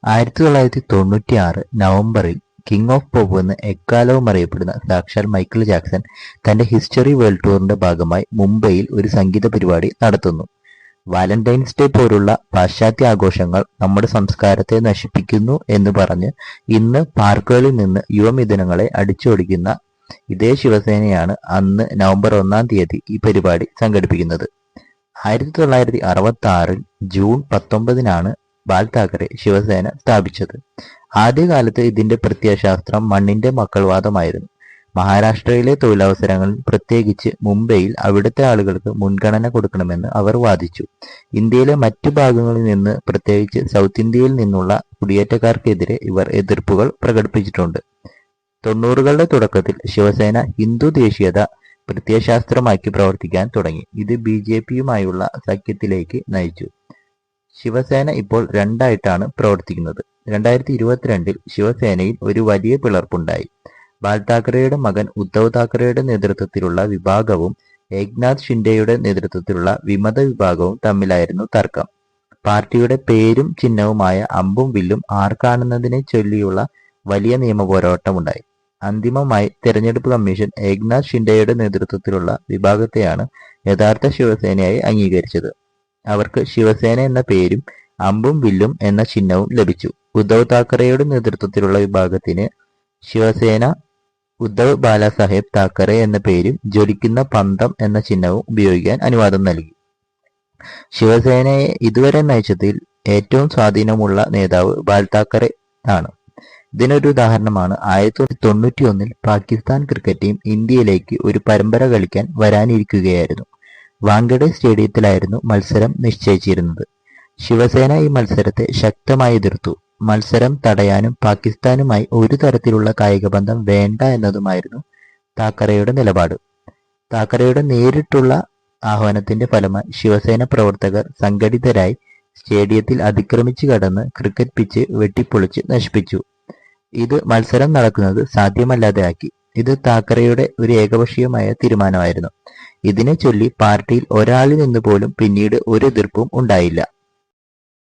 1996 നവംബറിൽ king of pop എന്ന് എക്കാലവും അറിയപ്പെടുന്ന സാക്ഷാൽ മൈക്കിൾ ജാക്സൺ തന്റെ ഹിസ്റ്ററി വേൾഡ് ടൂറിന്റെ ഭാഗമായി മുംബൈയിൽ ഒരു സംഗീത പരിപാടി നടത്തുന്നു. വാലന്റൈൻസ് ഡേ പോലുള്ള പാശ്ചാത്യ ആഘോഷങ്ങൾ നമ്മുടെ സംസ്കാരത്തെ നശിപ്പിക്കുന്നു എന്ന് പറഞ്ഞ് ഇന്ന് പാർക്കുകളിൽ നിന്ന് യുവമിഥുനങ്ങളെ അടിച്ചോടിക്കുന്ന ഇതേ ശിവസേനയാണ് അന്ന് നവംബർ 1-ാം തീയതി ഈ പരിപാടി സംഘടിപ്പിക്കുന്നത്. 1966 ജൂൺ 19-നാണ് ബാൽ താക്കറെ ശിവസേന സ്ഥാപിച്ചത്. ആദ്യകാലത്ത് ഇതിന്റെ പ്രത്യയശാസ്ത്രം മണ്ണിന്റെ മക്കൾവാദമായിരുന്നു. മഹാരാഷ്ട്രയിലെ തൊഴിലവസരങ്ങളിൽ, പ്രത്യേകിച്ച് മുംബൈയിൽ അവിടുത്തെ ആളുകൾക്ക് മുൻഗണന കൊടുക്കണമെന്ന് അവർ വാദിച്ചു. ഇന്ത്യയിലെ മറ്റു ഭാഗങ്ങളിൽ നിന്ന്, പ്രത്യേകിച്ച് സൗത്ത് ഇന്ത്യയിൽ നിന്നുള്ള കുടിയേറ്റക്കാർക്കെതിരെ ഇവർ എതിർപ്പുകൾ പ്രകടിപ്പിച്ചിട്ടുണ്ട്. 90കളുടെ തുടക്കത്തിൽ ശിവസേന ഹിന്ദു ദേശീയത പ്രത്യയശാസ്ത്രമാക്കി പ്രവർത്തിക്കാൻ തുടങ്ങി. ഇത് BJPയുമായുള്ള സഖ്യത്തിലേക്ക് നയിച്ചു. ശിവസേന ഇപ്പോൾ രണ്ടായിട്ടാണ് പ്രവർത്തിക്കുന്നത്. 2022-ൽ ശിവസേനയിൽ ഒരു വലിയ പിളർപ്പുണ്ടായി. ബാൽ താക്കറെയുടെ മകൻ ഉദ്ധവ് താക്കറെയുടെ നേതൃത്വത്തിലുള്ള വിഭാഗവും ഏക്നാഥ് ഷിൻഡെയുടെ നേതൃത്വത്തിലുള്ള വിമത വിഭാഗവും തമ്മിലായിരുന്നു തർക്കം. പാർട്ടിയുടെ പേരും ചിഹ്നവുമായ അമ്പും വില്ലും ആർക്കാണെന്നതിനെ ചൊല്ലിയുള്ള വലിയ നിയമപോരാട്ടമുണ്ടായി. അന്തിമമായി തെരഞ്ഞെടുപ്പ് കമ്മീഷൻ ഏക്നാഥ് ഷിൻഡെയുടെ നേതൃത്വത്തിലുള്ള വിഭാഗത്തെയാണ് യഥാർത്ഥ ശിവസേനയായി അംഗീകരിച്ചത്. അവർക്ക് ശിവസേന എന്ന പേരും അമ്പും വില്ലും എന്ന ചിഹ്നവും ലഭിച്ചു. ഉദ്ധവ് താക്കറെയുടെ നേതൃത്വത്തിലുള്ള വിഭാഗത്തിന് ശിവസേന ഉദ്ധവ് ബാലാസാഹേബ് താക്കറെ എന്ന പേരും ജ്വലിക്കുന്ന പന്തം എന്ന ചിഹ്നവും ഉപയോഗിക്കാൻ അനുവാദം നൽകി. ശിവസേനയെ ഇതുവരെ നയിച്ചതിൽ ഏറ്റവും സ്വാധീനമുള്ള നേതാവ് ബാൽ താക്കറെ ആണ്. ഇതിനൊരു ഉദാഹരണമാണ് 1991-ൽ പാകിസ്ഥാൻ ക്രിക്കറ്റ് ടീം ഇന്ത്യയിലേക്ക് ഒരു പരമ്പര കളിക്കാൻ വരാനിരിക്കുകയായിരുന്നു. വാങ്കഡെ സ്റ്റേഡിയത്തിലായിരുന്നു മത്സരം നിശ്ചയിച്ചിരുന്നത്. ശിവസേന ഈ മത്സരത്തെ ശക്തമായി എതിർത്തു. മത്സരം തടയാനും പാകിസ്ഥാനുമായി ഒരു തരത്തിലുള്ള കായികബന്ധം വേണ്ട എന്നതുമായിരുന്നു താക്കറെയുടെ നിലപാട്. താക്കറെയുടെ നേരിട്ടുള്ള ആഹ്വാനത്തിന്റെ ഫലമായി ശിവസേന പ്രവർത്തകർ സംഘടിതരായി സ്റ്റേഡിയത്തിൽ അതിക്രമിച്ചു കടന്ന് ക്രിക്കറ്റ് പിച്ച് വെട്ടിപ്പൊളിച്ച് നശിപ്പിച്ചു. ഇത് മത്സരം നടക്കുന്നത് സാധ്യമല്ലാതെയാക്കി. ഇത് താക്കറെയുടെ ഒരു ഏകപക്ഷീയമായ തീരുമാനമായിരുന്നു. ഇതിനെ ചൊല്ലി പാർട്ടിയിൽ ഒരാളിൽ നിന്ന് പോലും പിന്നീട് ഒരു എതിർപ്പും ഉണ്ടായില്ല.